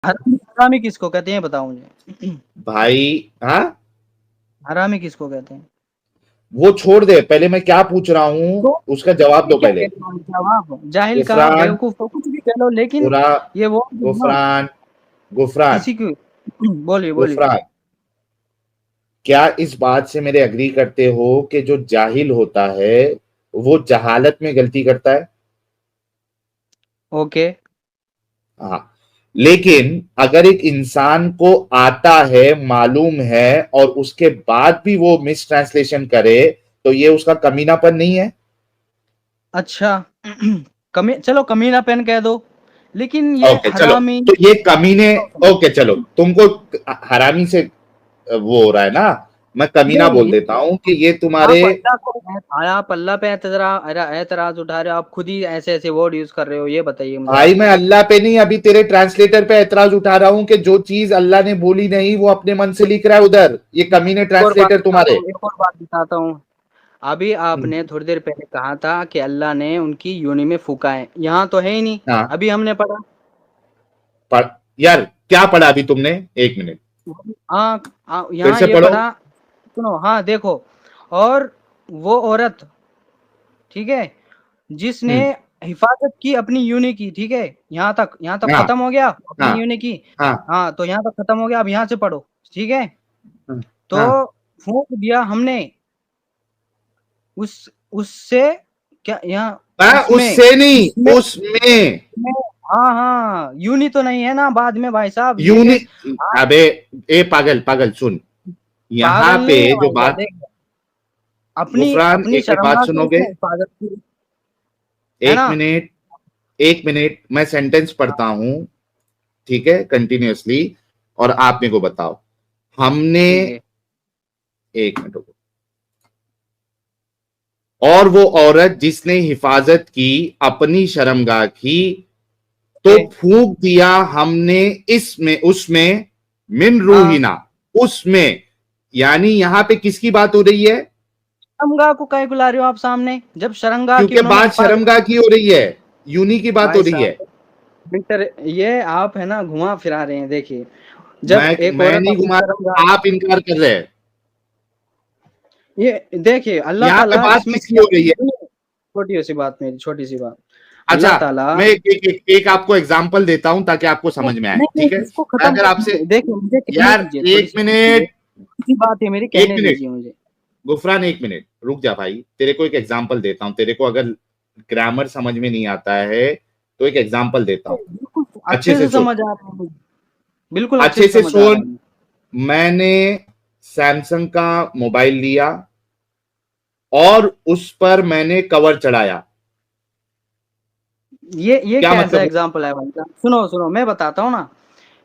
हरामी किसको कहते हैं बताओ मुझे। भाई हाँ, हरामी किसको कहते हैं? वो छोड़ दे, पहले मैं क्या पूछ रहा हूँ तो उसका जवाब ये दो क्या पहले। कह रहे हो जवाब? जाहिल कहा, गुफरान, बेवकूफ कहा, कुछ भी कह लो, लेकिन गुरा, ये वो ना गुफरान, गुफरान, किसी की। बोलिए बोलिए। गुफरान, क्या इस बात से मेरे अग्री करते हो कि जो जाहिल होता है वो जहालत में गलती करता है? ओके। हाँ, लेकिन अगर एक इंसान को आता है, मालूम है, और उसके बाद भी वो मिस ट्रांसलेशन करे, तो ये उसका कमीनापन नहीं है? अच्छा। चलो कमीना पेन कह दो, लेकिन ये ओके चलो, हरामी। तो ये कमीने, ओके चलो, तुमको हरामी से वो हो रहा है ना, मैं कमीना नहीं, बोल देता हूं कि ये तुम्हारे। आप अल्लाह को, आप अल्लाह पे एतराज उठा रहे हो, आप खुद ही ऐसे ऐसे वर्ड यूज कर रहे हो, ये बताइए मुझे भाई आप। मैं अल्लाह पे नहीं, अभी तेरे ट्रांसलेटर पे एतराज उठा रहा हूं कि जो चीज अल्लाह ने बोली नहीं वो अपने मन से लिख रहा है उधर, ये कमीने एक और बात ट्रांसलेटर बताता तुम्हारे। हूँ, एक और बात बताता हूँ। अभी आपने थोड़ी देर पहले कहा था कि अल्लाह ने उनकी योनि में फूका है, यहाँ तो है ही नहीं। हाँ, अभी हमने पढ़ा। पढ़, यार क्या पढ़ा अभी तुमने? एक मिनट, हाँ फिर यहाँ से ये पढ़ो। पढ़ा। सुनो, हाँ देखो। और वो औरत, ठीक है, जिसने हम्म। हिफाजत की अपनी यूनि की, ठीक है, यहाँ तक हाँ, खत्म हो गया हाँ, अपनी यूनि की। हाँ, हाँ, तो यहाँ तक खत्म हो गया, अब यहाँ से पढ़ो, ठीक है। हाँ, तो हाँ, फूंक दिया हमने उससे, क्या यहाँ, हाँ, उसमें उससे नहीं, उसमें उसमें। उसमें हाँ हाँ, यूनि तो नहीं है ना बाद में भाई साहब, ये यूनि, आप अबे, ए पागल पागल सुन, यहाँ पागल पे नहीं है जो भाई साहब, बात, देख, अपनी गुफरान अपनी एक मिनट बात शर्मगाह की सुनोगे? उसने हिफाजत की, है एक ना। मिनट, एक मिनट, मैं सेंटेंस पढ़ता हूं, ठीक है, कंटिन्यूअसली, और आप मेरे को बताओ। हमने, ठीक है। एक मिनट रुको। और वो औरत जिसने हिफाजत की अपनी शर्मगाह की, तो ओके। फूंक दिया हमने इसमें, उसमें, मिन हाँ, रूहिना, उसमें, यानी यहां पे किसकी बात हो रही है? शर्मगाह को काहे को ला रहे हो आप सामने, जब शर्मगाह की क्योंकि उन्होंने बात हिफाजत शर्मगाह की। की हो रही है, यूनी की बात हो भाई रही है। साहब, बिल्टर, ये आप है ना घुमा फिरा रहे हैं, देखिए। जब एक मैं औरत नहीं अपनी घुमा शर्मगाह, रहा, आप इनकार कर रहे हैं। ये देखिए अल्लाह यहां पे ताला बात इसमें किसकी क्या, हो रही है? छोटी सी बात, मेरी छोटी सी बात। अच्छा, अल्लाह ताला, मैं एक आपको एग्जाम्पल देता हूं ताकि आपको नहीं समझ में आए, नहीं ठीक है? नहीं, इसको मैं खत्म अगर आपसे, कर देखिए, मुझे कहने यार दीजिए, थोड़ी एक सी मिनट, की बात है मेरी, एक कहने मिनट, दीजिए मुझे। गुफरान एक मिनट रुक जा भाई, तेरे को एक एग्जाम्पल देता हूं, तेरे को अगर ग्रामर समझ में नहीं आता है तो एक एग्जाम्पल देता हूं, बिल्कुल अच्छे अच्छे से से सुन, समझ आ रहा है मुझे, बिल्कुल अच्छे अच्छे से से समझ आ रहा सुन। है। मैंने सैमसंग का मोबाइल लिया और उस पर मैंने कवर चढ़ाया, ये क्या कैसा मतलब हुआ? एग्जाम्पल है भाई साहब? सुनो सुनो, मैं बताता हूँ ना।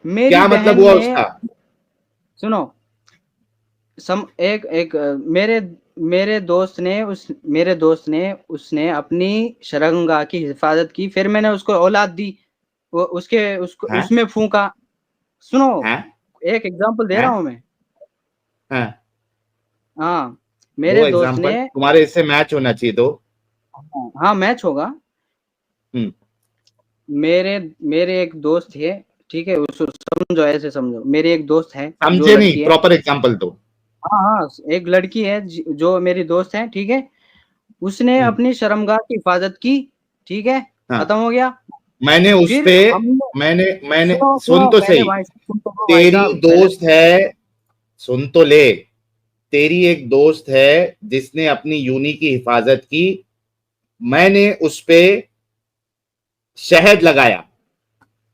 मेरी क्या मतलब बहन हुआ ने, उसका? सुनो, एक एक मेरे मेरे दोस्त ने, उसने अपनी शर्मगाह की हिफाजत की, फिर मैंने उसको औलाद दी, वो उसको है, उसमें फूंका। सुनो, है, एक एग्जांपल दे है, रहा हूँ मैं। है। हाँ, दो मेरे दोस्त एग्जाम्पल ने, तुम्हारे इससे मैच होना चाहिए दो। हाँ मैच होगा। हम्म। मेरे मेरे एक दोस्त है, ठीक है, उसको समझो, ऐसे समझो, मेरे एक दोस्त है, जो समझे नहीं, लड़की है। प्रॉपर एग्जाम्पल दो। हाँ हाँ, एक लड़की है जो मेरी दोस्त है, ठीक है। उसने हम्म। अपनी शर्मगाह की हिफाजत की, ठीक है, हाँ, खत्म हो गया। मैंने उस फिर पे, हमने, मैंने सुनो सुन सुनो तो पहले सही, भाई, सुन तो लो भाई तेरी साहब पहले। दोस्त है, सुन तो ले, तेरी एक दोस्त है जिसने अपनी यूनी की हिफाजत की, मैंने उस पे शहद लगाया,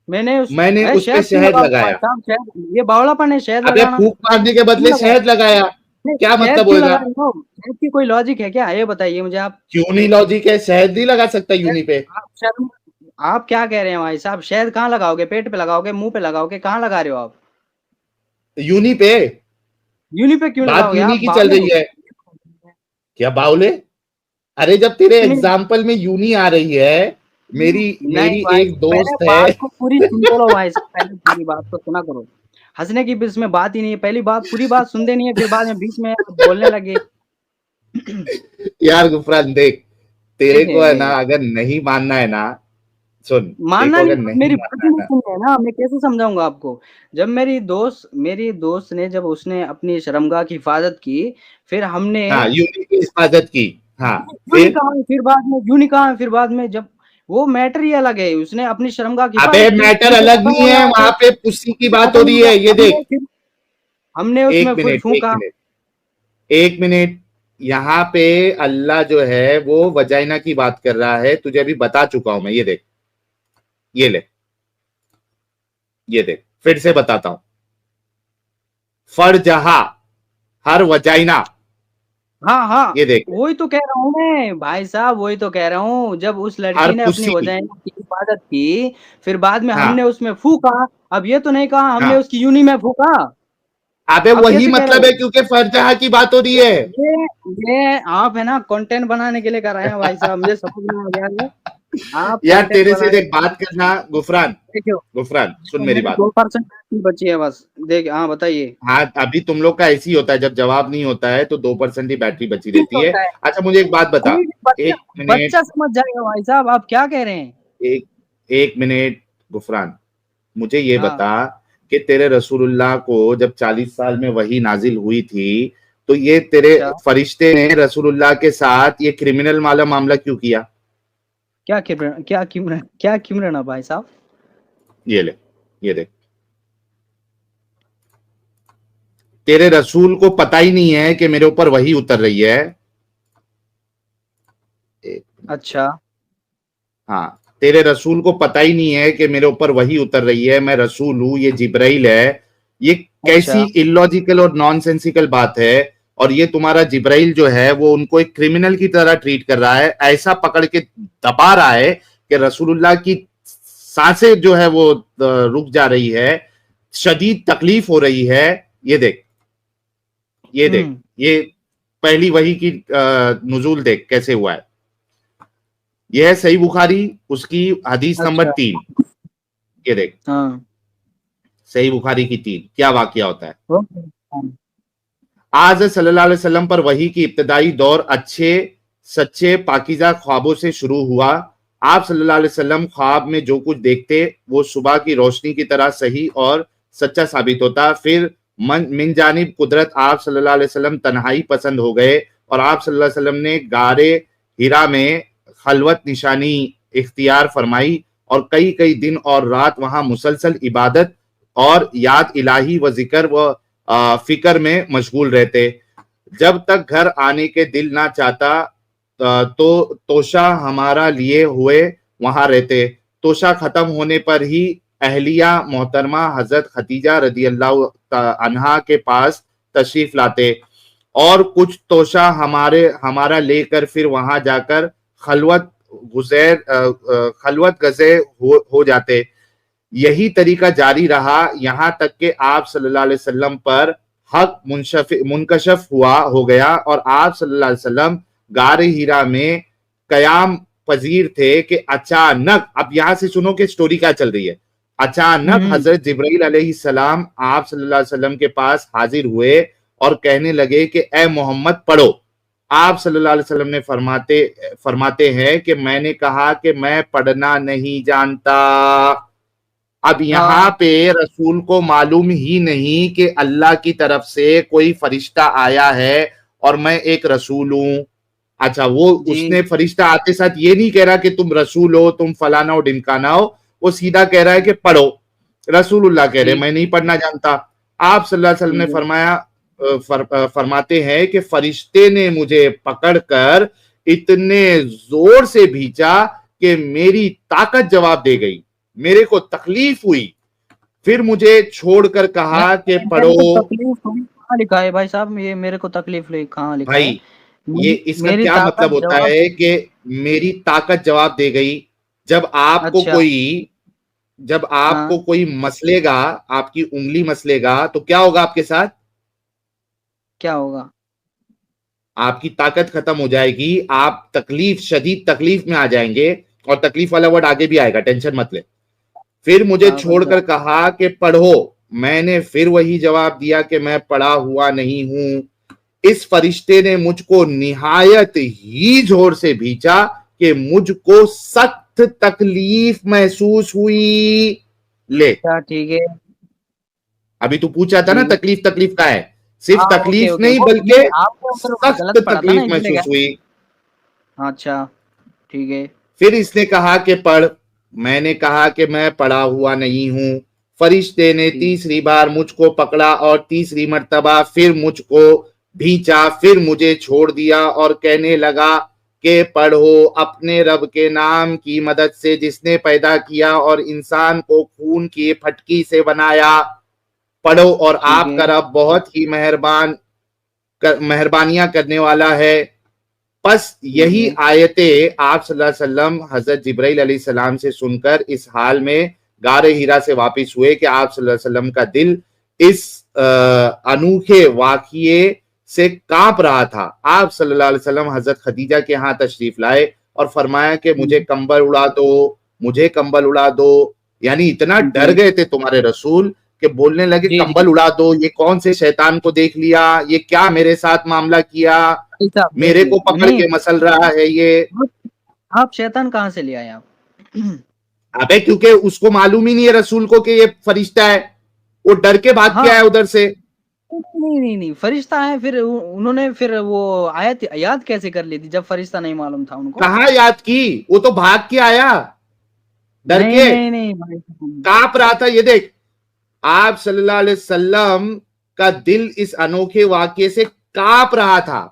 मैंने उस पे शहद क्यों शहद लगाओगे भाई लगाया। साहब? शहद, ये बावलापन है शहद अबे लगाना। फूक मारने के क्यों बदले लगाओ? शहद लगाया, नहीं, क्या शहद मतलब क्यों होएगा? लगा रहे हो? शहद की कोई लॉजिक है क्या, ये बताइए मुझे आप। क्यों नहीं लॉजिक है, शहद नहीं लगा सकता यूनी पे? आप शर्म, आप क्या कह रहे हैं भाई साहब? शहद कहाँ लगाओगे? पेट पे लगाओगे, मुंह पे लगाओगे, कहाँ लगा रहे हो आप? यूनी पे, यूनि पे क्यों बात लगाओगे यूनी आप, की चल बावले रही हो? है। क्या बाउले? अरे जब तेरे इतनी, एग्जाम्पल में यूनी आ रही है, मेरी नहीं मेरी भाई, एक पहले दोस्त है। बात को पूरी सुन तो लो भाई साहब, पहले पूरी बात को सुना करो। हंसने की भी इसमें बात ही नहीं है, पहली बात पूरी बात सुनते नहीं है, फिर बाद में बीच में आप बोलने लगे। यार गुफरान देख, तेरे देखे को है ना, देखे, अगर नहीं मानना है ना, सुन, मानना देखो नहीं, अगर नहीं मेरी बात ही नहीं मानना ना, सुन रहे ना, मैं कैसे समझाऊंगा आपको। जब मेरी दोस्त ने जब उसने अपनी शर्मगाह की हिफाजत की, फिर हमने हाँ यूनिक की हिफाजत की, हाँ यूं नहीं फिर, कहा, फिर बाद में यूं नहीं कहा, फिर बाद में जब वो मैटर ही अलग है, उसने अपनी शर्मगाह की अबे हिफाजत की, मैटर फिर अलग खत्म नहीं हो है, जाए, वहां पे पुस्सी की फिर बात हो खत्म रही हो है, जाए, ये देख। हमने एक उसमें फिर मिनट, एक फूका। मिनट, एक मिनट। यहाँ पे अल्लाह जो है वो वजाइना की बात कर रहा है, तुझे अभी बता चुका हूं मैं, ये देख, ये ले, ये देख, फिर से बताता हूं। फरजहा, हर वजाइना, हाँ हाँ, ये देख, वही तो कह रहा हूँ मैं भाई साहब, वही तो कह रहा हूँ, जब उस हर लड़की ने अपनी पुस्सी, वजाइना की हिफाजत की, फिर बाद में हाँ हमने उसमें फूका। अब ये तो नहीं कहा हमने हाँ, उसकी यूनी में फूका। अबे अब वही कैसे कह रहे मतलब हो? है, क्योंकि फरजहा की बात हो रही है। ये आप है ना कंटेंट बनाने के लिए कर रहे हैं भाई साहब, मुझे समझ में आ गया है। आप यार कंटेंट तेरे से बनाने देख बात करना, गुफरान, देखियो, गुफरान सुन मेरी मेरी बात। 2% बची है बस। देख, हाँ बताइए। हाँ अभी तुम लोग का ऐसे ही होता है, जब जवाब नहीं होता है तो 2% ही बैटरी बची ठीक रहती है। होता है, अच्छा मुझे एक बात बता, कोई भी बच्चा, एक मिनट, बच्चा समझ जाएगा भाई साहब, आप क्या कह रहे हैं। एक एक मिनट, गुफरान, मुझे ये हाँ, बता कि तेरे रसूलुल्लाह को जब 40 साल में वही नाजिल हुई थी, तो ये तेरे अच्छा, फरिश्ते ने रसूलुल्लाह के साथ ये क्रिमिनल वाला मामला क्यों किया? क्या क्यों रहना भाई साहब। ये ले, ये देख, तेरे रसूल को पता ही नहीं है कि मेरे ऊपर वही उतर रही है। एक मिनट रुक। अच्छा हाँ, तेरे रसूल को पता ही नहीं है कि मेरे ऊपर वही उतर रही है, मैं रसूल हूं, ये जिब्राइल है। ये कैसी अच्छा। इलॉजिकल और नॉनसेंसिकल बात है। और ये तुम्हारा जिब्राइल जो है वो उनको एक क्रिमिनल की तरह ट्रीट कर रहा है, ऐसा पकड़ के दबा रहा है कि रसूलुल्लाह की सांसें जो है वो रुक जा रही है, शदीद तकलीफ हो रही है। ये देख, ये देख, हम्म। ये पहली वही की नुजूल देख कैसे हुआ है। यह है सही बुखारी, उसकी हदीस नंबर अच्छा। 3। ये देख, हाँ। सही बुखारी की 3, क्या वाकया होता है। ओके। हाँ। आज सल्लल्लाहु अलैहि वसल्लम पर वही की इब्तदाई दौर अच्छे सच्चे पाकीज़ा ख्वाबों से शुरू हुआ। आप सल्लल्लाहु अलैहि वसल्लम ख्वाब में जो कुछ देखते वो सुबह की रोशनी की तरह सही और सच्चा साबित होता। फिर मिन जानिब कुदरत आप सल्लल्लाहु अलैहि वसल्लम तन्हाई पसंद हो गए और आप सल्लल्लाहु अलैहि वसल्लम ने गारे हिरा में खलवत निशानी इख्तियार फरमाई और कई कई दिन और रात वहां मुसलसल इबादत और याद इलाही व जिक्र व फिक्र में मशगूल रहते। जब तक घर आने के दिल ना चाहता तो तोशा हमारा लिए हुए वहां रहते। तोशा खत्म होने पर ही अहलिया मोहतरमा हजरत खतीजा रदी अल्लाह अन्हा के पास तशरीफ लाते और कुछ तोशा हमारा लेकर फिर वहां जाकर खलवत खलवत गजे हो जाते। यही तरीका जारी रहा यहां तक कि आप सल्लल्लाहु अलैहि वसल्लम पर हक मुनकशफ हुआ हो गया और आप सल्लल्लाहु अलैहि वसल्लम गारे हीरा में कयाम पजीर थे कि अचानक, अब यहां से सुनो कि स्टोरी क्या चल रही है। अचानक हम्म। हजरत जिब्राइल अलैहिस्सलाम आप सल्लल्लाहु अलैहि वसल्लम के पास हाजिर हुए और कहने लगे कि ए मोहम्मद पढ़ो। आप सल्लल्लाहु अलैहि वसल्लम ने फरमाते हैं कि मैंने कहा कि मैं पढ़ना नहीं जानता। अब यहाँ हाँ। पे रसूल को मालूम ही नहीं कि अल्लाह की तरफ से कोई फरिश्ता आया है और मैं एक रसूल हूं। अच्छा, वो जी। उसने फरिश्ता आते साथ ये नहीं कह रहा कि तुम रसूल हो, तुम फलाना हो ढिमकाना हो, वो सीधा कह रहा है कि पढ़ो। रसूलुल्लाह कह रहे ठीक। मैं नहीं पढ़ना जानता। आप सल्लल्लाहु अलैहि वसल्लम ने ठीक है। फरमाया फरमाते हैं कि फरिश्ते ने मुझे पकड़कर इतने जोर से भींचा कि मेरी ताकत जवाब दे गई, मेरे को तकलीफ हुई, फिर मुझे छोड़कर कहा कि मेरे पढ़ो। को तकलीफ हुई कहाँ लिखा है भाई साहब, ये मेरे को तकलीफ हुई कहाँ लिखा है। भाई ये इसका मेरी क्या मतलब ताकत होता जवाब। है कि मेरी ताकत जवाब दे गई। जब आपको अच्छा। कोई जब आपको हाँ। कोई मसलेगा, आपकी उंगली मसलेगा तो क्या होगा आपके साथ? क्या होगा? आपकी ताकत खत्म हो जाएगी, आप तकलीफ, शदीद तकलीफ में आ जाएंगे। और तकलीफ वाला वर्ड आगे भी आएगा, टेंशन मत ले। फिर मुझे हाँ भाई छोड़कर साहब। कहा कि पढ़ो। मैंने फिर वही जवाब दिया कि मैं पढ़ा हुआ नहीं हूं। इस फरिश्ते ने मुझको निहायत ही जोर से भींचा कि मुझको सख्त तकलीफ महसूस हुई। ले, अच्छा ठीक है। अभी तू पूछा था ना ठीक है। तकलीफ तकलीफ का है, सिर्फ हाँ ओके तकलीफ ओके, नहीं वो बल्कि नहीं आपने उधर सख्त गलत पढ़ा था ना तकलीफ इसलिए महसूस क्या। हुई। अच्छा ठीक है। फिर इसने कहा कि पढ़। मैंने कहा कि मैं पढ़ा हुआ नहीं हूं। फरिश्ते ने ठीक। तीसरी बार मुझको पकड़ा और तीसरी मर्तबा फिर मुझको भींचा, फिर मुझे छोड़ दिया और कहने लगा कि पढ़ो अपने रब के नाम की मदद से जिसने पैदा किया और इंसान को खून की फटकी से बनाया। पढ़ो और ठीक है। आपका रब बहुत ही मेहरबानियां करने वाला है। बस ठीक यही है। आयतें आप सल्लल्लाहु अलैहि वसल्लम हजरत जिब्राइल अलैहिस्सलाम से सुनकर इस हाल में गारे हीरा से वापस हुए कि आप सल्लल्लाहु अलैहि वसल्लम का दिल इस अनूठे वाक़िए से कांप रहा था। आप सल्लल्लाहु अलैहि वसल्लम हजरत खदीजा के यहाँ तशरीफ लाए और फरमाया कि मुझे कंबल उड़ा दो, मुझे कंबल उड़ा दो। यानी इतना डर जी गए थे तुम्हारे रसूल कि बोलने लगे जी जी। कंबल उड़ा दो, ये कौन से शैतान को देख लिया, ये क्या मेरे साथ मामला किया, भाई साहब मेरे को देखिए, पकड़ नहीं के मसल रहा है ये। आप शैतान कहाँ से ले आए आप। अबे क्योंकि उसको मालूम ही नहीं है रसूल को कि ये फरिश्ता है, वो डर के भाग के हाँ आया उधर से। नहीं नहीं नहीं, फरिश्ता है, फिर उन्होंने फिर वो आयत याद कैसे कर ली थी जब फरिश्ता नहीं मालूम था उनको। कहाँ याद की, वो तो भाग के आया डर नहीं के, नहीं नहीं भाई साहब। कांप रहा था। ये देख, आप सल्लल्लाहु अलैहि वसल्लम का दिल इस अनोखे वाक्य से कांप रहा था।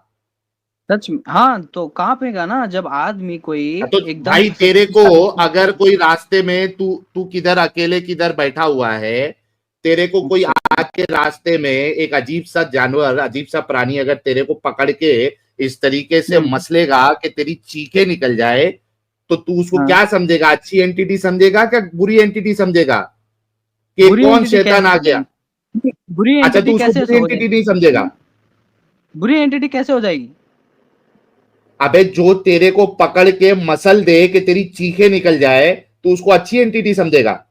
सच में हाँ, तो कांपेगा ना जब आदमी कोई तो एकदम भाई से तेरे को फरिश्ता अगर कोई रास्ते में तू तू किधर अकेले किधर बैठा हुआ है, तेरे को कोई अच्छा आके रास्ते में एक अजीब सा जानवर, अजीब सा प्राणी अगर तेरे को पकड़ के इस तरीके से मसलेगा कि तेरी चीखें निकल जाए, तो तू उसको हाँ। क्या समझेगा? अच्छी एंटिटी समझेगा क्या बुरी एंटिटी समझेगा कि बुरी कौन एंटिटी शैतान कैसे आ गया? समझेंगे, बुरी अच्छा, एंटिटी तू उसको कैसे बुरी हो एंटिटी जाएगी। नहीं समझेगा। बुरी एंटिटी कैसे हो जाएगी। अबे जो तेरे को पकड़ के मसल दे कि तेरी चीखें निकल जाए, तो उसको अच्छी एंटिटी समझेगा।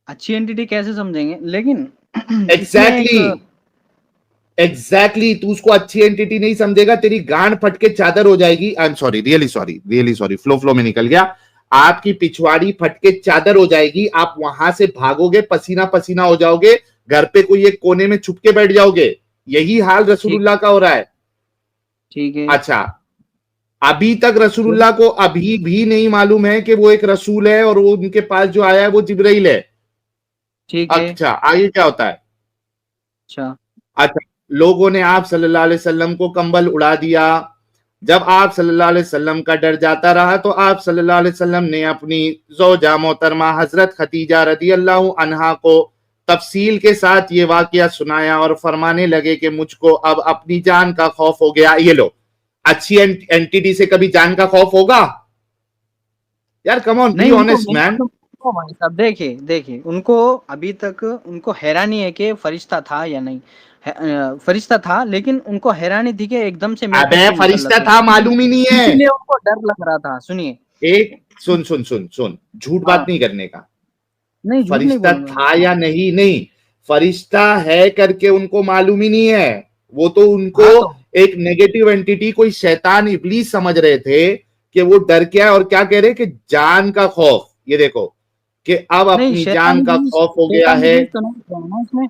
अच्छी एंटिटी कैसे समझेंगे लेकिन इसमें एक एग्जैक्टली एग्जैक्टली, तू उसको अच्छी एंटिटी नहीं समझेगा, तेरी गांड फट के चादर हो जाएगी। I am sorry, really sorry, flow में निकल गया। आपकी पिछवाड़ी फट के चादर हो जाएगी, आप वहां से भागोगे, पसीना पसीना हो जाओगे, घर पे कोई एक कोने में छुप के बैठ जाओगे। यही हाल ठीक रसूलुल्लाह का हो रहा है। ठीक है। अच्छा, अभी तक रसूलुल्लाह को अभी भी नहीं मालूम है कि वो एक रसूल है और वो उनके पास जो आया है वो जिब्राइल है। ठीक है। अच्छा, आगे क्या होता है? अच्छा अच्छा, लोगों ने आप सल्लल्लाहु अलैहि वसल्लम को कंबल उड़ा दिया। जब आप सल्लल्लाहु अलैहि वसल्लम का डर जाता रहा तो आप सल्लल्लाहु अलैहि वसल्लम ने अपनी ज़ौजा मोहतरमा हजरत खदीजा रदियल्लाहु अन्हा को तफसील के साथ ये वाकया सुनाया और फरमाने लगे कि मुझको अब अपनी जान का खौफ हो गया। ये लो, अच्छी एंटिटी से कभी जान का खौफ होगा यार? कम ऑन, बी नहीं, उनको ऑनेस्ट नहीं मैन। मालूम। ओ भाई साहब देखिए देखिए, उनको अभी तक उनको हैरानी है कि फरिश्ता था या नहीं। फरिश्ता था, लेकिन उनको हैरानी थी कि एकदम से मेरे पे अबे क्यों फरिश्ता मुसल्लत हुआ। था मालूम ही नहीं है। इसीलिए उनको डर लग रहा था। सुनिए। एक सुन सुन सुन सुन, झूठ बात हाँ नहीं करने का। नहीं, झूठ नहीं फरिश्ता बोलूंगा था मैं। या नहीं, नहीं, फरिश्ता है करके उनको मालूम ही नहीं है। वो तो उनको हाँ तो एक नेगेटिव एंटिटी, कोई शैतान इब्लीस समझ रहे थे कि वो डर क्या है और क्या कह रहे कि जान का खौफ। ये देखो कि अब नहीं, अपनी जान का खौफ हो गया शैतान है। इब्लीस तो नहीं था ना इसमें।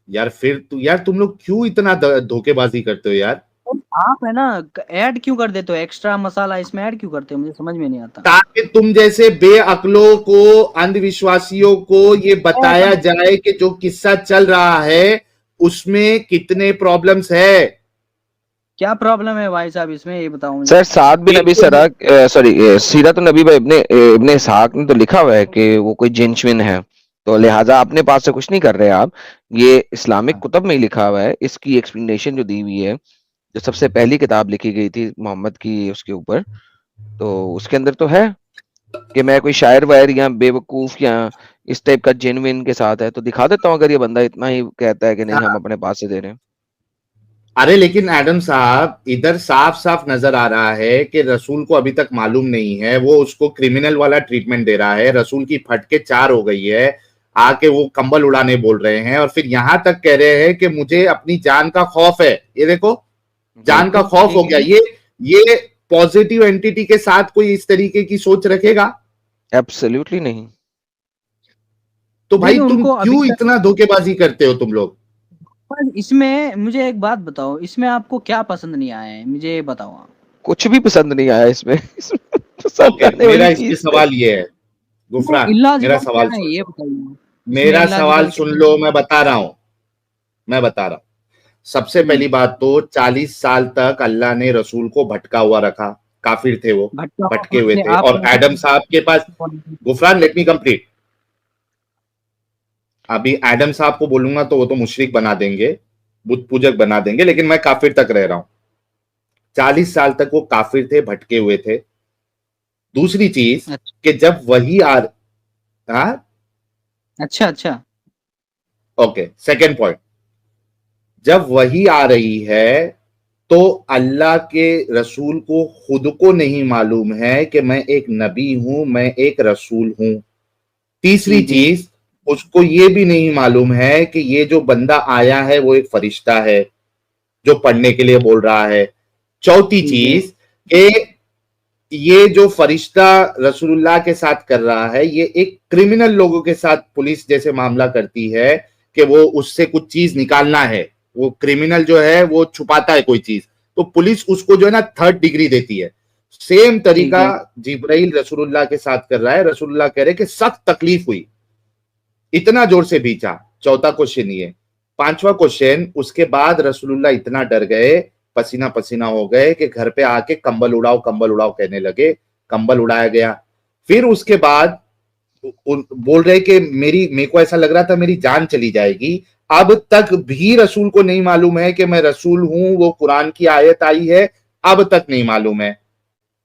यार फिर यार तुम लोग क्यों इतना धोखेबाजी करते हो यार? तो आप है ना, ऐड क्यों कर देते हो, एक्स्ट्रा मसाला इसमें ऐड क्यों करते हो, मुझे समझ में नहीं आता। ताकि तुम जैसे बेअक्लों को, अंधविश्वासियों को ये बताया जाए कि जो किस्सा चल रहा है उसमें कितने प्रॉब्लम्स है। क्या प्रॉब्लम है भाई साहब इसमें, ये बताओ मुझे। सर साद बिन अबी बिल्कुल। सरा सॉरी सीरत नबी भाई इब्ने इसहाक ने तो लिखा हुआ है कि वो कोई जिनशविन है, तो लिहाजा अपने पास से कुछ नहीं कर रहे आप। ये इस्लामिक कुतब में ही लिखा हुआ है, इसकी एक्सप्लेनेशन जो दी हुई है, जो सबसे पहली किताब लिखी गई थी मोहम्मद की उसके ऊपर, तो उसके अंदर तो है कि मैं कोई शायर वायर या बेवकूफ या इस टाइप का जिनविन के साथ है। तो दिखा देता हूँ अगर ये बंदा इतना ही कहता है कि नहीं हम अपने पास से दे रहे हैं। अरे लेकिन एडम साहब, इधर साफ साफ नजर आ रहा है कि रसूल को अभी तक मालूम नहीं है, वो उसको क्रिमिनल वाला ट्रीटमेंट दे रहा है। रसूल की फटके चार हो गई है, आके वो कंबल उड़ाने बोल रहे हैं और फिर यहां तक कह रहे हैं कि मुझे अपनी जान का खौफ है। ये देखो, जान का ठीक खौफ हो ठीक गया। है। ये ये पॉजिटिव एंटिटी के साथ कोई इस तरीके की सोच रखेगा? एब्सोल्युटली नहीं। तो भाई देखिए, तुम उनको अभी क्यों इतना धोखेबाजी करते हो तुम लोग? पर इसमें मुझे एक बात बताओ, इसमें आपको क्या पसंद नहीं आया है, मुझे ये बताओ आप। कुछ भी पसंद नहीं आया इसमें। इसमें पसंद ओके, आने मेरा वाली इस पे चीज है। सवाल ये है, वो गुफरान, मेरा इलॉजिकल क्या सवाल है सुन ये लो। बताइए, इसमें मेरा सवाल इलॉजिकल सुन क्या लो, है? मैं बता रहा हूं, मैं बता रहा हूं। सबसे पहली बात तो 40 साल तक अल्लाह ने रसूल को भटका हुआ रखा, काफिर थे वो, भटका हुआ भटके हुए आपने थे, और आपने एडम साहब के पास, गुफरान लेट मी कंप्लीट, अभी एडम साहब को बोलूंगा तो वो तो मुशरिक बना देंगे, बुत पूजक बना देंगे, लेकिन मैं काफिर तक रह रहा हूं। 40 साल तक वो काफिर थे, भटके हुए थे। दूसरी चीज अच्छा कि जब वही हाँ, अच्छा अच्छा। ओके, सेकेंड पॉइंट, जब वही आ रही है तो अल्लाह के रसूल को खुद को नहीं मालूम है कि मैं एक नबी हूं, मैं एक रसूल हूं। तीसरी जी चीज, उसको ये भी नहीं मालूम है कि ये जो बंदा आया है वो एक फरिश्ता है जो पढ़ने के लिए बोल रहा है। चौथी जी चीज कि ये जो फरिश्ता रसूलुल्लाह के साथ कर रहा है, ये एक क्रिमिनल लोगों के साथ पुलिस जैसे मामला करती है कि वो उससे कुछ चीज निकालना है, वो क्रिमिनल जो है वो छुपाता है कोई चीज, तो पुलिस उसको जो है ना 3rd डिग्री देती है। सेम ठीक तरीका है जिब्राइल रसूलुल्लाह के साथ कर रहा है। रसूलुल्लाह कह रहे कि सख्त तकलीफ हुई, इतना जोर से भींचा। चौथा क्वेश्चन ये। पांचवा क्वेश्चन, उसके बाद रसूलुल्लाह इतना डर गए, पसीना पसीना हो गए कि घर पे आके कंबल उड़ाओ कहने लगे। कंबल उड़ाया गया। फिर उसके बाद बोल रहे कि मेरे को ऐसा लग रहा था मेरी जान चली जाएगी। अब तक भी रसूल को नहीं मालूम है कि मैं रसूल हूं, वो कुरान की आयत आई है, अब तक नहीं मालूम है।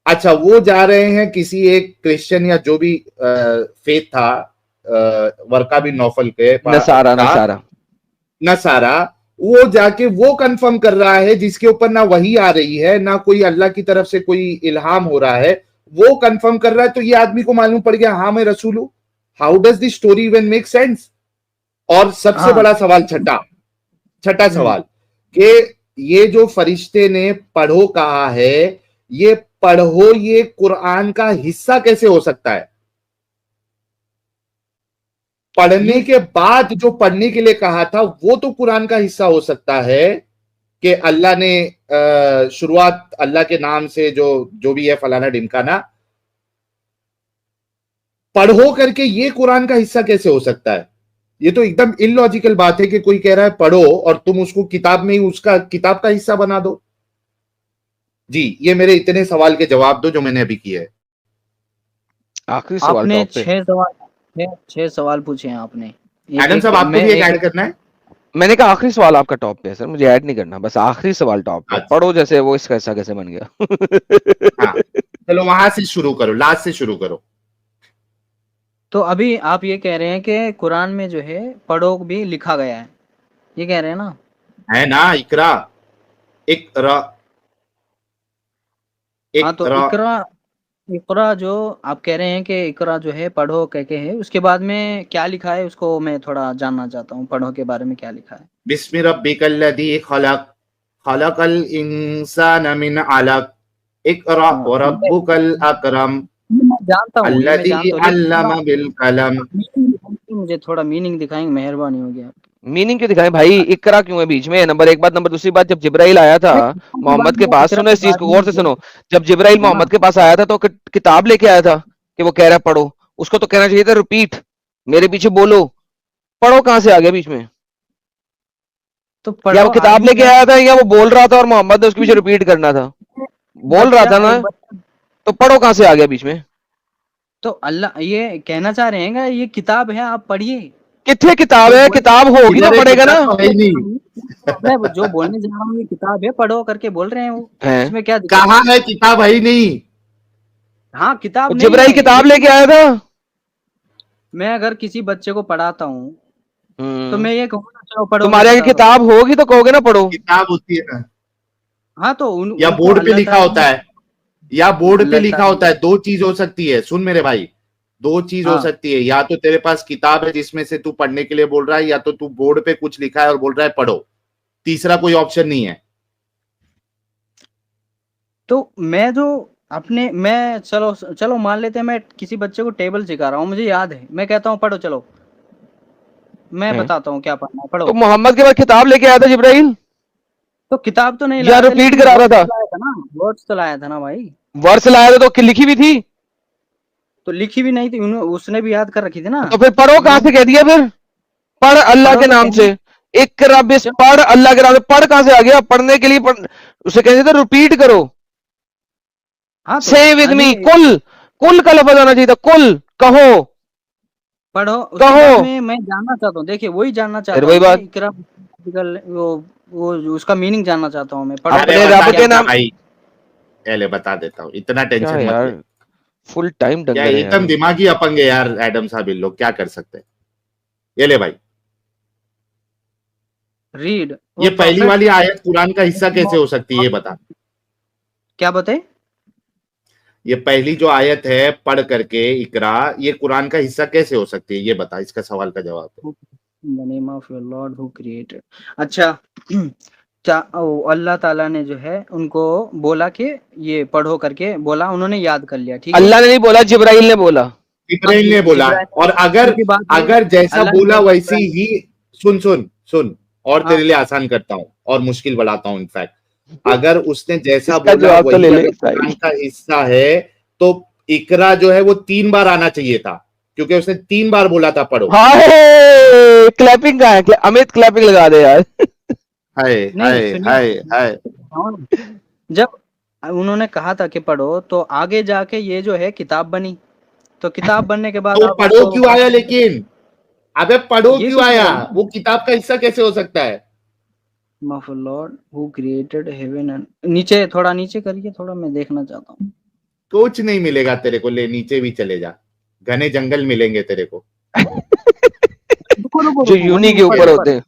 अच्छा, वो जा रहे हैं किसी एक क्रिश्चियन या जो भी फेथ था, वर्का बिन नौफल के नसारा का नसारा। नसारा, वो जाके वो कंफर्म कर रहा है जिसके ऊपर ना वही आ रही है ना कोई अल्लाह की तरफ से कोई इल्हाम हो रहा है, वो कंफर्म कर रहा है। तो ये आदमी को मालूम पड़ गया हाँ मैं रसूल हूं। How does this story even make sense? और सबसे हाँ। बड़ा सवाल, छठा सवाल, कि ये जो फरिश्ते ने पढ़ो कहा है, ये पढ़ो ये कुरान का हिस्सा कैसे हो सकता है? पढ़ने ये के बाद जो पढ़ने के लिए कहा था वो तो कुरान का हिस्सा हो सकता है कि अल्लाह ने शुरुआत अल्लाह के नाम से जो जो भी है फलाना ढिमकाना, पढ़ो करके ये कुरान का हिस्सा कैसे हो सकता है? ये तो एकदम इलॉजिकल बात है कि कोई कह रहा है पढ़ो और तुम उसको किताब में ही उसका किताब का हिस्सा बना दो। जी, ये मेरे इतने सवाल के जवाब दो जो मैंने अभी किए हैं। आखिरी सवाल आपने टॉप पे। 6 सवाल पूछे हैं आपने। एक एडम एक साहब, आपको मैं भी एक एक ऐड करना है? मैंने कहा आखिरी सवाल आपका टॉप पे है सर, मुझे ऐड नहीं करना, बस आखिरी सवाल टॉप पे। अच्छा, पढ़ो जैसे वो इसका हिस्सा कैसे बन गया। हाँ, चलो वहां से शुरू करो, लास्ट से शुरू करो। तो अभी आप ये कह रहे हैं कि कुरान में जो है पढ़ो भी लिखा गया है, ये कह रहे हैं ना? है ना, इकरा, इकरा, हाँ, तो इकरा। इकरा, इकरा जो आप कह रहे हैं कि इकरा जो है पढ़ो कह के है, उसके बाद में क्या लिखा है उसको मैं थोड़ा जानना चाहता हूँ, पढ़ो के बारे में क्या लिखा है। बिस्मि रब्बिकल्लज़ी खलक, खलकल इंसान मिन अलक, इकरा हाँ, व रब्बुकल अकरम, मैं जानता हूँ, ये मैं अल्लज़ी जानता हूँ, लेकिन थोड़ा अल्लम बिल कलम। मुझे थोड़ा मीनिंग दिखाएंगे, मेहरबानी होगी आप। मीनिंग क्यों दिखाएं भाई, इकरा क्यों है बीच में? नंबर एक बात। नंबर दूसरी बात, जब जिब्राइल आया था मोहम्मद के पास, इकरा सुनो के इस चीज बाद को में गौर से सुनो, जब जिब्राइल हाँ, मोहम्मद के पास आया था तो किताब लेके आया था कि वो कह रहा है पढ़ो? उसको तो कहना चाहिए था रिपीट, मेरे पीछे बोलो। पढ़ो कहां से आ गया बीच में? तो या पढ़ो वो किताब आदमी लेके है, आया था या वो बोल रहा था और मोहम्मद ने उसके पीछे रिपीट करना था? बोल रहा बच्चा था ना, एक बच्चा। तो पढ़ो कहां से आ गया बीच में? तो अल्लाह ये कहना चाह रहे हैं ये किताब है, आप पढ़िए। कितने किताब जो है? बोल किताब होगी तो इधर एक पढ़ेगा ना। किताब तो है ही नहीं। मैं जो बोलने जा रहा हूँ ये किताब है, पढ़ो करके बोल रहे हैं वो, है इसमें क्या दिक्कत कहाँ है? है किताब? है ही नहीं। हाँ, किताब वो नहीं जिब्राइल है किताब लेकिन लेके आया था। मैं अगर किसी बच्चे को पढ़ाता हूँ तो हम्म। मैं ये कहूँगा चलो पढ़ो तुम्हारे आगे किताब। किताब होगी तो कहोगे ना पढ़ो। किताब होती है ना, हाँ, तो या उनको बोर्ड पे अल्लाह लिखा ताला होता ने, है, या बोर्ड पे अल्लाह लिखा ताला होता है। दो चीज हो सकती है, सुन मेरे भाई, दो चीज हो हाँ, सकती है, या तो तेरे पास किताब है जिसमें से तू पढ़ने के लिए बोल रहा है, या तो तू बोर्ड पे कुछ लिखा है और बोल रहा है पढ़ो। तीसरा कोई ऑप्शन नहीं है। तो मैं जो अपने मैं चलो चलो मान लेते हैं मैं किसी बच्चे को टेबल सिखा रहा हूँ, मुझे याद है, मैं कहता हूँ पढ़ो चलो, मैं हैं? बताता हूँ क्या पढ़ना है, तो पढ़ो। मोहम्मद के बाद किताब लेके आया था जिब्राइल तो किताब तो नहीं या लाया था, रिपीट लेकिन करा रहा वर्ड्स था? तो लाया था ना, वर्ड्स तो लाया था ना भाई। वर्ष लाया था तो लिखी भी थी? तो लिखी भी नहीं थी, उसने भी याद कर रखी थी ना। तो फिर पढ़ो कहाँ से कह दिया फिर? पढ़ अल्लाह पढ़ो के तो नाम से। कहने इकरा बिस चलो, पढ़ अल्लाह के नाम से। पढ़ कहाँ से आ गया? पढ़ने के लिए उसे कहते थे रिपीट करो। हाँ तो से विद अभी मी, कुल कुल का लफ्ज आना चाहिए था, कुल कहो पढ़ो, उसके कहो। बाद में मैं जानना चाहता हूँ, देखिए वही जानना फिर चाहता वही हूँ मैं, बात, इकरा वो उसका मीनिंग जानना चाहता हूँ मैं, पढ़ो अपने अरे रब बता क्या के देता नाम। मतलब। भाई, पहले बता देता हूँ, इतना क्या टेंशन मत ले। यार, फुल टाइम क्या डंगर है यार एकदम ये। दिमागी अपंग है यार एडम साहब, इन लोग क्या कर सकते हैं। ये ले भाई, रीड ये वो पहली परफेक्ट। वाली आयत कुरान का हिस्सा कैसे हो सकती है, ये बता। क्या बताए? ये पहली जो आयत है पढ़ करके इकरा, ये कुरान का हिस्सा कैसे हो सकती है, ये बता, इसका सवाल का जवाब दे। In the name of your lord who created. अच्छा अल्लाह ताला ने जो है उनको बोला कि ये पढ़ो करके बोला, उन्होंने याद कर लिया, ठीक है। अल्लाह ने नहीं बोला, जिब्राइल ने बोला। हाँ इब्राहिम ने बोला, जिब्राइल, और अगर क्योंकि बात ये अगर जैसा अल्लाह ने बोला बोला वैसी इब्राहिम। ही, सुन सुन सुन, और हाँ तेरे लिए आसान करता हूं और मुश्किल बढ़ाता हूं इनफैक्ट, अगर उसने जैसा इसका बोला जवाब तो ले वही ले अगर कुरान साहिल। का हिस्सा है, तो इकरा जो है वो 3 बार आना चाहिए था, क्योंकि उसने 3 बार बोला था पढ़ो। हाय, क्लैपिंग का है, अमित क्लैपिंग लगा दे यार। हाय नहीं हाय सुनिए, हाय हाय। हाँ, जब उन्होंने कहा था कि पढ़ो, तो आगे जाके ये जो है किताब बनी, तो किताब बनने के बाद तो आप पढ़ो उसको क्यों आया लेकिन, अबे पढ़ो ये क्यों तो कह आया, रहा हूँ वो किताब का हिस्सा कैसे हो सकता है। Of Lord who created heaven and, नीचे थोड़ा नीचे करिए, थोड़ा मैं देखना चाहता हूँ। कुछ नहीं मिलेगा तेरे को, ले नीचे भी चले जा, घने जंगल मिलेंगे तेरे को। रुको रुको जो रुको, वही यूनी के ऊपर ऊपर ऊपर, होते हैं।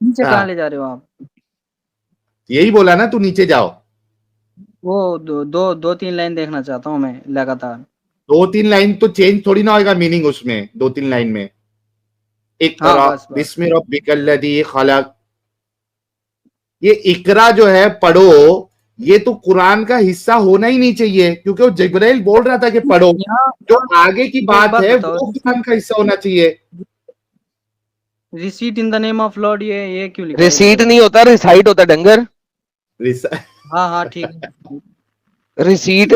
नीचे कहाँ हाँ, ले जा रहे हो आप? यही बोला ना तू नीचे जाओ। वो दो तीन लाइन देखना चाहता हूँ मैं लगातार। 2-3 लाइन तो चेंज थोड़ी ना होगा मीनिंग उसमें, 2-3 लाइन में। हाँ इकरा बस बस। बिस्मि रब्बिकल्लज़ी खलक, ये इकरा जो है पढ़ो, ये तो कुरान का हिस्सा होना ही नहीं चाहिए, क्योंकि वो जिब्राइल बोल रहा था कि पढ़ो, यहाँ जो यहाँ आगे की एक बात बात है बताओ, वो कुरान का हिस्सा होना चाहिए। Receipt in the name of Lord, ये क्यों लिखा है इधर रिसीट अभी? नहीं होता, रिसाइट होता है डंगर। हाँ हाँ ठीक है। रिसीट।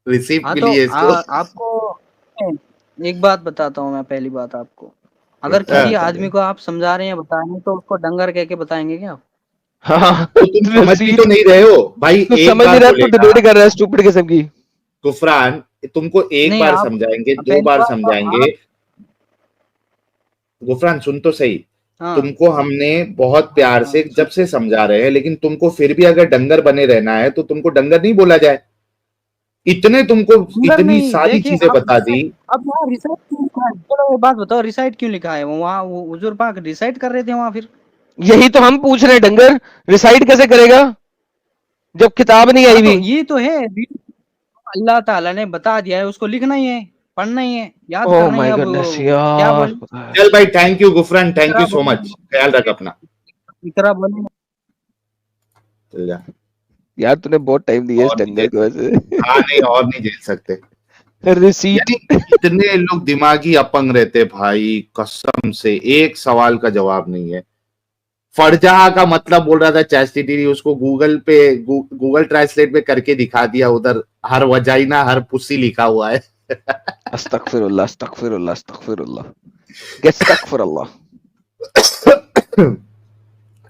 रिसीप्ट हाँ के तो लिए इसको। आपको एक बात बताता हूँ मैं, पहली बात आपको, अगर किसी हाँ, आदमी को आप समझा रहे हैं बता रहे हैं, तो उसको डंगर कह के बताएंगे क्या आप? हाँ। तो तुम समझ भी तो रिसीट। नहीं रहे हो भाई, तू एक समझ नहीं बार रहा, तू बोलेगा डिबेट कर रहा है स्टूपिड किस्म की। गुफरान, तुमको एक नहीं बार आप समझाएंगे, दो पहली बार बात तो समझाएंगे। आप, गुफरान सुन तो सही, हाँ तुमको हमने बहुत प्यार से हाँ जब से समझा रहे हैं, लेकिन तुमको फिर भी अगर डंगर बने रहना है तो तुमको डंगर नहीं बोला जाए। इतने तुमको डंगर इतनी नहीं, सारी देखिए चीजें आप बता दी। अब यहाँ रिसाइट क्यों लिखा है, चलो एक बात बताओ, रिसाइट क्यों लिखा है? वहाँ वो हुजूर पाक रिसाइट कर रहे थे वहाँ फिर? यही तो हम पूछ रहे हैं, डंगर रिसाइट कैसे करेगा जब किताब नहीं हाँ आई तो भी? ये तो है, अल्लाह ताला ने बता दिया है, उसको लिखना ही है, पढ़ना ही है, याद ओह करना ही है। माय अब गॉडनेस क्या यार, बोले? पता है। चल भाई, thank you Gufran, thank Iqra you so much, ख्याल रख बोले, अपना। इकरा बोले। चल जा। यार तूने बहुत टाइम दिया इस और नहीं डंगर झेल की वजह सकते, हाँ नहीं, और नहीं झेल सकते। से। रिसीट। यानी इतने लोग दिमागी अपंग रहते भाई, कसम से एक सवाल का जवाब नहीं है। फरजहा का मतलब बोल रहा था चैस्टिटी, उसको गूगल पे गूगल ट्रांसलेट पे करके दिखा दिया, उधर हर वजाइना हर पुस्सी लिखा हुआ है। अस्तगफिरुल्लाह अस्तगफिरुल्लाह अस्तगफिरुल्लाह, गस्तगफिरुल्लाह।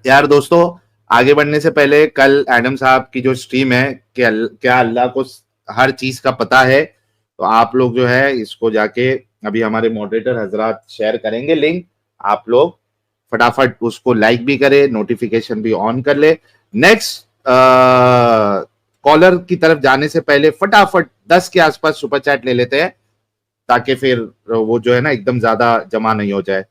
यार दोस्तों, आगे बढ़ने से पहले, कल एडम साहब की जो स्ट्रीम है, क्या अल्लाह को हर चीज का पता है, तो आप लोग जो है इसको जाके अभी हमारे मॉडरेटर हजरात शेयर करेंगे लिंक, आप लोग फटाफट उसको लाइक भी करे, नोटिफिकेशन भी ऑन कर ले। नेक्स्ट कॉलर की तरफ जाने से पहले फटाफट 10 के आसपास सुपर चैट ले लेते हैं, ताकि फिर वो जो है ना एकदम ज्यादा जमा नहीं हो जाए।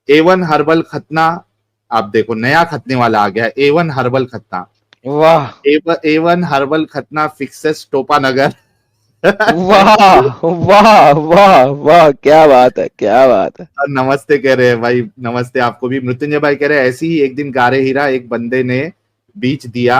A1 हर्बल खतना, आप देखो नया खतने वाला आ गया, A1 हर्बल खतना। वाह A1 हर्बल खतना फिक्सेस टोपानगर। वाह वाह वाह वाह, क्या बात है, क्या बात है। नमस्ते कह रहे हैं भाई, नमस्ते आपको भी। मृत्युंजय भाई कह रहे हैं ऐसी ही एक दिन गारे हीरा एक बंदे ने बीच दिया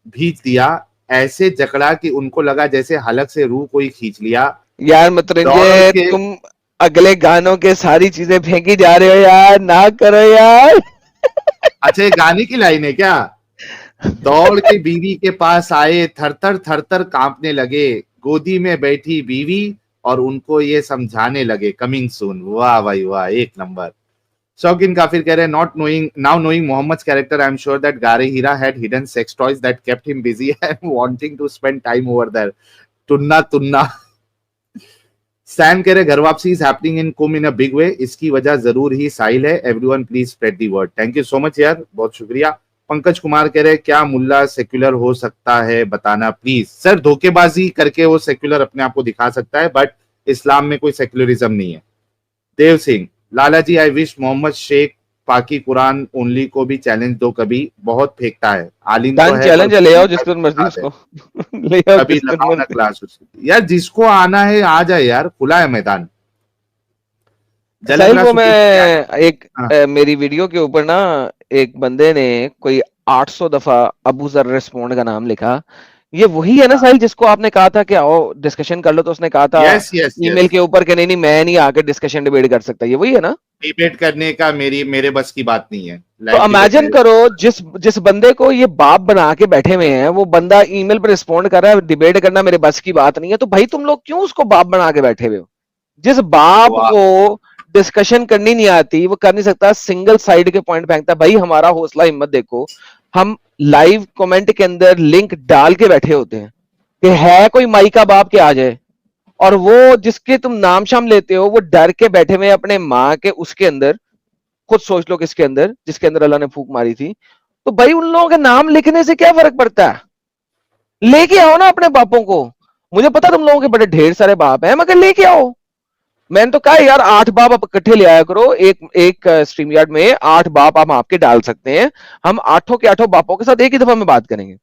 भींच दिया, ऐसे जकड़ा कि उनको लगा जैसे हलक से रूह कोई खींच लिया। यार दौड़ मतरंजय, के तुम अगले गानों के सारी चीजें फेंकी जा रहे हो यार, ना करो यार। अच्छा, ये गाने की लाइन है क्या? दौड़ के बीवी के पास आए, थरथर थरथर कांपने लगे, गोदी में बैठी बीवी और उनको ये समझाने लगे कमिंग सून। वाह भाई वाह, एक नंबर। शौकीन काफिर कह रहे हैं, not knowing now knowing Muhammad character, I am sure that गारे Hira had hidden sex toys that kept him busy and wanting to spend time over there. टुन्ना टुन्ना। सैम कह रहे, घर वापसी इज हैपनिंग इन कुम इन अ बिग वे, इसकी वजह जरूर ही साहिल है। Everyone please spread the word. Thank you so much यार, बहुत शुक्रिया। पंकज कुमार कह रहे, क्या मुल्ला सेक्युलर हो सकता है, बताना प्लीज। सर, धोखेबाजी करके वो सेक्युलर अपने आप को दिखा सकता है, बट इस्लाम में कोई सेक्युलरिज्म नहीं है। देव सिंह, लाला जी, आई विश मोहम्मद शेख पाकी कुरान ओनली को भी चैलेंज दो कभी, बहुत फेंकता है। आलिम तो है, चैलेंज ले आओ जिसको मर्जी उसको ले आओ, कभी लगाओ ना क्लास उसकी। यार जिसको आना है आ जाए यार, खुला है मैदान। साहिल को मैं एक हाँ। मेरी वीडियो के ऊपर ना एक बंदे ने कोई 800 दफा अबू जर रिस्पोंड का नाम लिखा। ये वही है ना साहिल जिसको आपने कहा था कि आओ डिस्कशन कर लो, तो उसने कहा था यस यस ईमेल के ऊपर कि नहीं मैं नहीं आकर डिस्कशन डिबेट कर सकता। ये वही है ना? डिबेट करने का मेरे बस की बात नहीं है। तो इमेजिन करो, जिस बंदे को ये बाप बना के बैठे हुए हैं, वो बंदा ईमेल पर रिस्पोंड कर रहा है, डिबेट करना मेरे बस की बात नहीं है। तो भाई तुम लोग क्यों उसको बाप बना के बैठे हुए हो? जिस बाप को डिस्कशन करनी नहीं आती, वो कर नहीं सकता, सिंगल साइड के पॉइंट फेंकता। भाई हमारा हौसला हिम्मत देखो, हम लाइव कमेंट के अंदर लिंक डाल के बैठे होते हैं कि है कोई माई का बाप के आ जाए, और वो जिसके तुम नाम शाम लेते हो वो डर के बैठे हुए अपने माँ के उसके अंदर, खुद सोच लो किसके अंदर, जिसके अंदर अल्लाह ने फूंक मारी थी। तो भाई उन लोगों के नाम लिखने से क्या फर्क पड़ता है? लेके आओ ना अपने बापों को। मुझे पता तुम लोगों के बड़े ढेर सारे बाप हैं, मगर लेके आओ। मैंने तो कहा यार 8 बाप आप इकट्ठे ले आया करो, एक स्ट्रीम यार्ड में 8 बाप हम आपके डाल सकते हैं, हम 8 के 8 बापों के साथ एक ही दफा में बात करेंगे।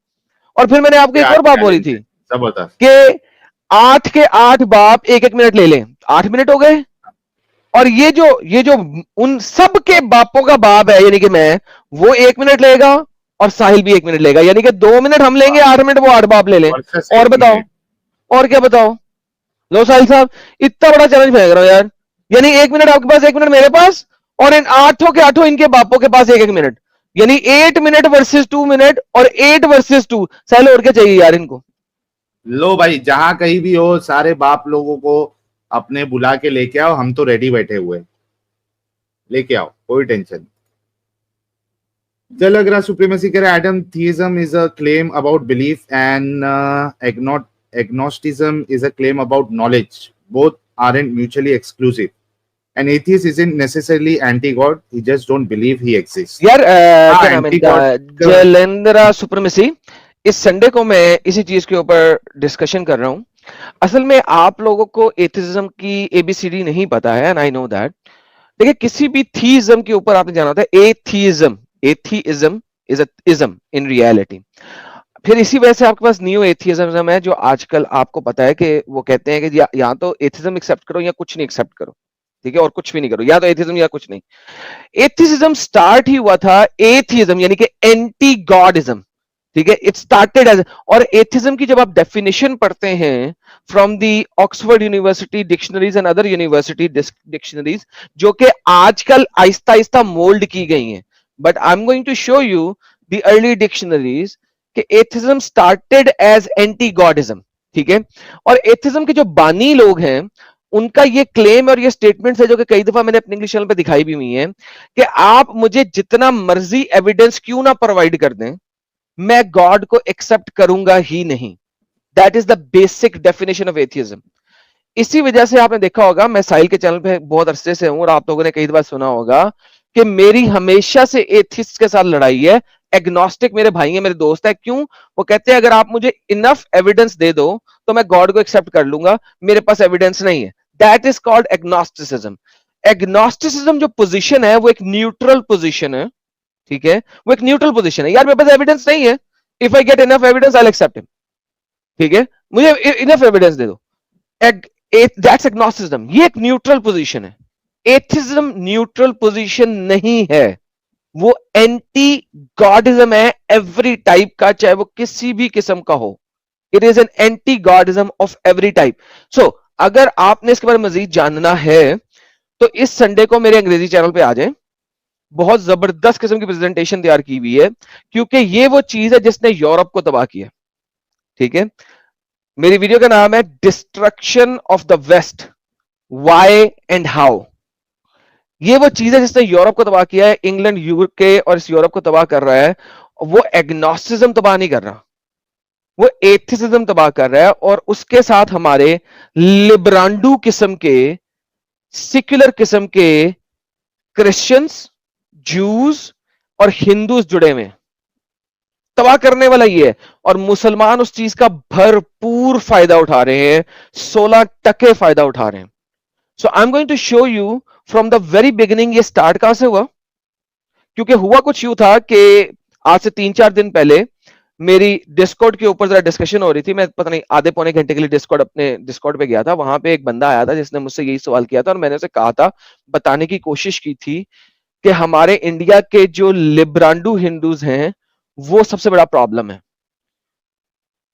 और फिर मैंने आपको एक और बात बोली थी कि 8 के 8 बाप 1-1 मिनट ले लें, 8 मिनट हो गए। और ये जो उन सब के बापों का बाप है, यानी कि मैं, वो 1 मिनट लेगा और साहिल भी 1 मिनट लेगा, यानी कि 2 मिनट हम लेंगे, 8 मिनट वो 8 बाप ले लें। और बताओ, और क्या बताओ? लो साहिल साहब, इतना बड़ा चैलेंज फेंक रहा हूं यार। यानी 1 मिनट आपके पास, 1 मिनट मेरे पास, और इन 8 के 8 इनके बापों के पास 1-1 मिनट, यानी 8 मिनट वर्सेस 2 मिनट और 8 वर्सेस 2। साहिल और क्या चाहिए यार इनको? लो भाई, जहां कहीं भी हो सारे बाप लोगों को अपने बुला के लेके आओ, हम तो रेडी बैठे हुए, लेके आओ, कोई टेंशन नहीं। जलग्रा सुप्रीमेसी कह रहे, atheism is a claim about belief and agnosticism is a claim about knowledge. Both aren't mutually exclusive. An atheist isn't necessarily anti-God. He just don't believe he exists. यार क्या नाम है, जलंधरा supremacy, इस Sunday को मैं इसी चीज के ऊपर डिस्कशन कर रहा हूं। असल में आप लोगों को एथिज्म की एबीसीडी नहीं पता है, एंड आई नो दैट। देखिए, किसी भी थीइज्म के ऊपर आपने जाना था, atheism is a ism in reality. फिर इसी वजह से आपके पास न्यू एथिज्म है, जो आजकल आपको पता है कि वो कहते हैं कि या तो एथिज्म एक्सेप्ट करो या कुछ नहीं एक्सेप्ट करो, ठीक है, और कुछ भी नहीं करो, या तो एथिज्म या कुछ नहीं। एथिज्म स्टार्ट ही हुआ था एथिज्म यानी कि एंटी गॉडिज्म, ठीक है, इट स्टार्टेड एज। और एथिज्म की जब आप डेफिनेशन पढ़ते हैं from the Oxford University dictionaries and other university dictionaries, जो कि आजकल आहिस्ता आहिस्ता मोल्ड की गई हैं, but I am going to show you the early dictionaries कि atheism started as anti godism, ठीक है। और एथिज्म के जो बानी लोग हैं, उनका ये क्लेम और ये स्टेटमेंट है, जो कि कई दफा मैंने अपने इंग्लिश चैनल पे दिखाई भी हुई है, कि आप मुझे जितना मर्जी एविडेंस क्यों ना प्रोवाइड कर दें, मैं गॉड को एक्सेप्ट करूंगा ही नहीं। That is the basic definition of atheism. इसी वजह से आपने देखा होगा, मैं साहिल के चैनल पे बहुत अरसे से हूं और आप लोगों ने कई बार सुना होगा कि मेरी हमेशा से एथिस्ट के साथ लड़ाई है। एग्नोस्टिक मेरे भाई हैं, मेरे दोस्त है। क्यों? वो कहते हैं अगर आप मुझे इनफ एविडेंस दे दो तो मैं गॉड को एक्सेप्ट कर लूंगा, मेरे पास एविडेंस नहीं है। That is called agnosticism. Agnosticism जो पोजीशन है वो एक न्यूट्रल पोजीशन है, ठीक है, वो एक न्यूट्रल पोजीशन है। यार मेरे पास एविडेंस नहीं है, if I get enough evidence I will accept him, ठीक है, मुझे इनफ एविडेंस दे दो। That's agnosticism. ये एक न्यूट्रल पोजीशन है। एथिज्म न्यूट्रल पोजीशन नहीं है, वो एंटी गॉडिज्म है एवरी टाइप का, चाहे वो किसी भी किस्म का हो। It is an anti godism of every type. So अगर आपने इसके बारे में मजीद जानना है तो इस संडे को मेरे अंग्रेजी चैनल पे आ जाएं। बहुत जबरदस्त किस्म की प्रेजेंटेशन तैयार की हुई है, क्योंकि ये वो चीज है जिसने यूरोप को तबाह किया। ठीक है, मेरी वीडियो का नाम है destruction of the West, why and how. ये वो चीज है जिसने यूरोप को तबाह किया है। इंग्लैंड यूके और इस यूरोप को तबाह कर रहा है। वो एग्नोस्टिज्म तबाह नहीं कर रहा, वो एथिसिज्म तबाह कर रहा है। और उसके साथ हमारे लिब्रांडू किस्म के, सिक्युलर किस्म के क्रिश्चियंस, जूस और हिंदूज जुड़े हुए हैं। तबाह करने वाला ये है, और मुसलमान उस चीज का भरपूर फायदा उठा रहे हैं, 16% फायदा उठा रहे हैं। So I am going to show you from the very beginning ये स्टार्ट कहां से हुआ। क्योंकि हुआ कुछ यूं था कि आज से 3-4 दिन पहले मेरी डिस्कॉर्ड के ऊपर जरा डिस्कशन हो रही थी। मैं पता नहीं आधे पौने घंटे के लिए अपने डिस्कॉर्ड पे गया था। वहां पे एक बंदा आया था जिसने मुझसे यही सवाल किया था, और मैंने उसे कहा था, बताने की कोशिश की थी कि हमारे इंडिया के जो लिब्रांडू हिंदूज हैं वो सबसे बड़ा प्रॉब्लम है।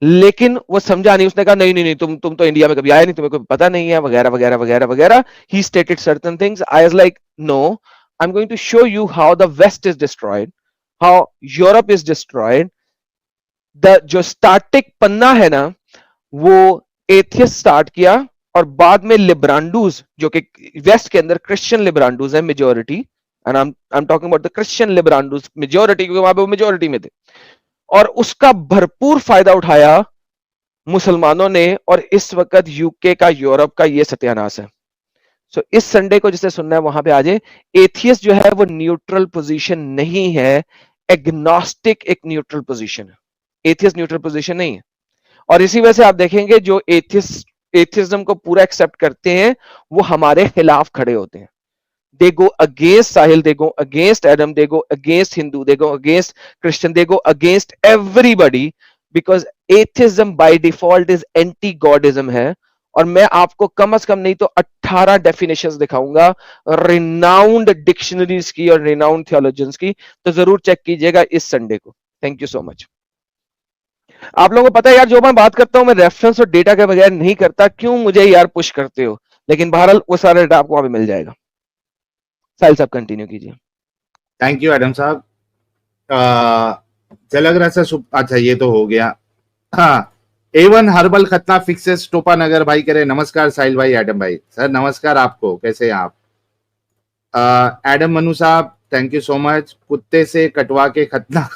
लेकिन वो समझा नहीं। उसने कहा नहीं नहीं नहीं, तुम तो इंडिया में कभी आए नहीं, तुम्हें कोई पता नहीं है, वगैरह वगैरह वगैरह वगैरह। He stated certain things. I was like no, I am going to show you how the West is destroyed, how Europe is destroyed. The जो स्टार्टिंग पन्ना है ना, वो एथियस्ट स्टार्ट किया, और बाद में लिब्रांडूज, जो कि वेस्ट के अंदर क्रिश्चियन लिब्रांडूज है majority, and I am talking about the Christian लिब्रांडूज मेजोरिटी, क्योंकि वहां पे वो मेजोरिटी में थे, और उसका भरपूर फायदा उठाया मुसलमानों ने। और इस वक्त यूके का, यूरोप का ये सत्यानाश है। सो इस संडे को जिसे सुनना है वहां पे आ जाए। एथियस्ट जो है वो न्यूट्रल पोजीशन नहीं है, एग्नोस्टिक एक न्यूट्रल पोजीशन है। एथियस्ट न्यूट्रल पोजीशन नहीं है। और इसी वजह से आप देखेंगे जो एथियज्म को पूरा एक्सेप्ट करते हैं वो हमारे खिलाफ खड़े होते हैं। They go against Sahil, they go against Adam, they go against Hindu, they go against Christian, they go against everybody, because atheism by default is anti-godism है। और मैं आपको कम से कम नहीं तो 18 डेफिनेशंस दिखाऊंगा रिनाउंड डिक्शनरीज की और रिनाउंड थियोलॉजियंस की। तो जरूर चेक कीजिएगा इस संडे को। Thank you so much. आप लोगों को पता है यार, जो मैं बात करता हूं मैं रेफरेंस और डेटा के बगैर नहीं करता। क्यों मुझे यार पुश करते हो? लेकिन बहरहाल वो सारा डेटा आपको वहां पे मिल जाएगा। साहिल साहब कंटिन्यू कीजिए। थैंक यू एडम साहब। झलक रहा से अच्छा ये तो हो गया। हाँ, A1 हर्बल खतना फिक्सेस टोपा नगर भाई करे नमस्कार साहिल भाई, एडम भाई। सर नमस्कार आपको, कैसे हैं आप? एडम मनु साहब थैंक यू सो मच। कुत्ते से कटवा के खतना